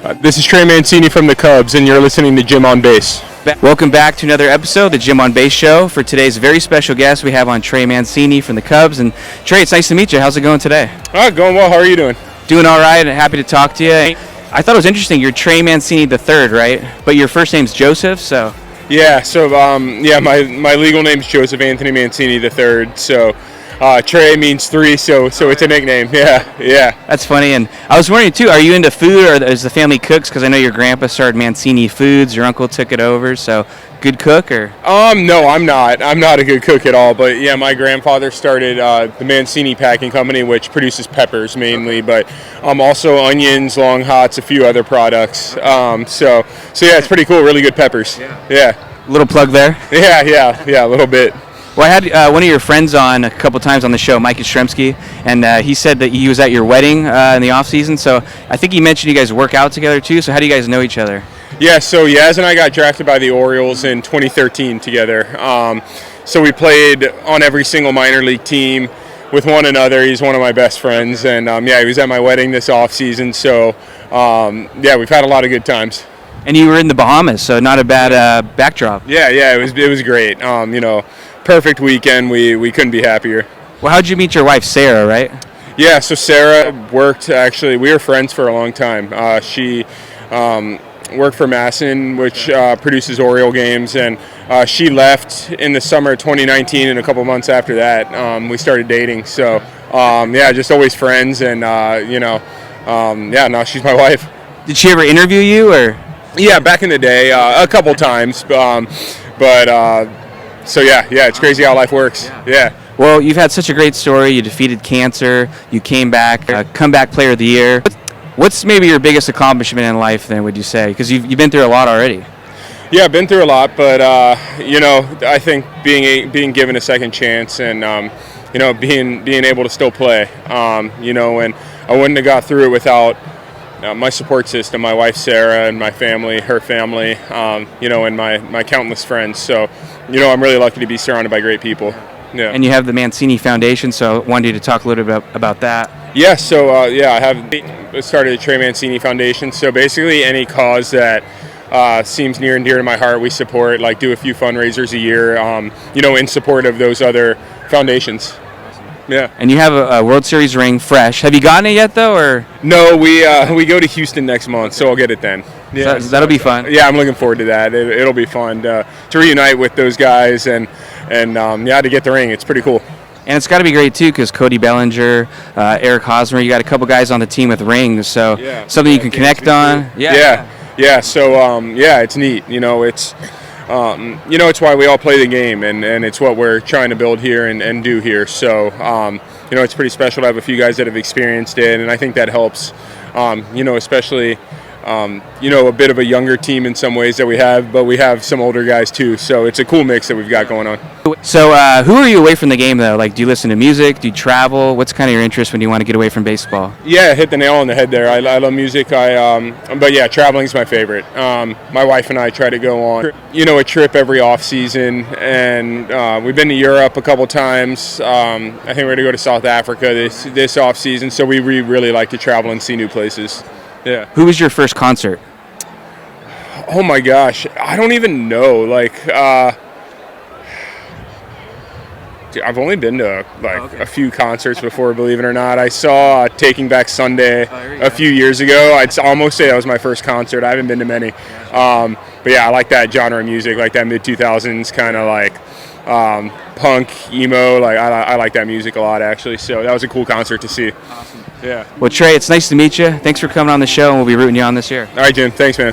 This is Trey Mancini from the Cubs, and you're listening to Jim on Base. Welcome back to another episode of the Jim on Base Show. For today's very special guest, we have on Trey Mancini from the Cubs. And Trey, it's nice to meet you. How's it going today? Going well. How are you doing? Doing all right, and happy to talk to you. I thought it was interesting. You're Trey Mancini the third, right? But your first name's Joseph, so. Yeah. So my legal name's Joseph Anthony Mancini the third. So. Trey means three, so it's a nickname. Yeah. That's funny. And I was wondering, too, are you into food, or is the family cooks? Because I know your grandpa started Mancini Foods. Your uncle took it over, so good cook, or? No, I'm not. I'm not a good cook at all. But, yeah, my grandfather started the Mancini Packing Company, which produces peppers mainly, but also onions, long hots, a few other products. So yeah, it's pretty cool. Really good peppers. Yeah. Little plug there? Yeah, a little bit. Well, I had one of your friends on a couple times on the show, Mike Yastrzemski, and he said that he was at your wedding in the off-season. So I think he mentioned you guys work out together, too. So how do you guys know each other? Yeah, so Yaz and I got drafted by the Orioles in 2013 together. So we played on every single minor league team with one another. He's one of my best friends. And, he was at my wedding this off-season. So, we've had a lot of good times. And you were in the Bahamas, so not a bad backdrop. Yeah, it was great. Perfect weekend. We couldn't be happier. Well, how'd you meet your wife, Sarah, right? Yeah, so Sarah worked, actually, we were friends for a long time. She worked for Masson, which produces Oriole games, and she left in the summer of 2019, and a couple months after that, we started dating. So, just always friends, and, now she's my wife. Did she ever interview you, or? Yeah, back in the day, a couple times, So it's crazy how life works. Yeah. Well, you've had such a great story. You defeated cancer. You came back, comeback player of the year. What's maybe your biggest accomplishment in life then, would you say? Because you've been through a lot already. Yeah, I've been through a lot, but I think being given a second chance and being able to still play. And I wouldn't have got through it without my support system, my wife Sarah, and my family, her family, and my countless friends. So, I'm really lucky to be surrounded by great people. Yeah. And you have the Mancini Foundation, so I wanted you to talk a little bit about that. Yeah, so I have started the Trey Mancini Foundation. So basically any cause that seems near and dear to my heart, we support, like do a few fundraisers a year, in support of those other foundations. Yeah. And you have a World Series ring fresh. Have you gotten it yet, though, or? No, we go to Houston next month, so I'll get it then. Yeah, so that'll be fun. Yeah, I'm looking forward to that. It'll be fun to reunite with those guys and to get the ring. It's pretty cool. And it's got to be great, too, because Cody Bellinger, Eric Hosmer, you got a couple guys on the team with rings, so something you can connect on. Yeah. So, it's neat. It's why we all play the game, and it's what we're trying to build here and do here. So, it's pretty special to have a few guys that have experienced it, and I think that helps, especially, a bit of a younger team in some ways that we have, but we have some older guys too. So it's a cool mix that we've got going on. So who are you away from the game, though? Like, do you listen to music? Do you travel? What's kind of your interest when you want to get away from baseball? Yeah, hit the nail on the head there. I love music. Traveling's my favorite. My wife and I try to go on, a trip every off season, and we've been to Europe a couple times. I think we're going to go to South Africa this off season. So we really like to travel and see new places. Yeah. Who was your first concert? Oh my gosh, I don't even know. I've only been to a few concerts before, believe it or not. I saw Taking Back Sunday a few years ago. I'd almost say that was my first concert. I haven't been to many. But yeah, I like that genre of music, like that mid-2000s kind of punk, emo. I like that music a lot, actually. So that was a cool concert to see. Awesome. Yeah. Well, Trey, it's nice to meet you. Thanks for coming on the show, and we'll be rooting you on this year. All right, Jim. Thanks, man.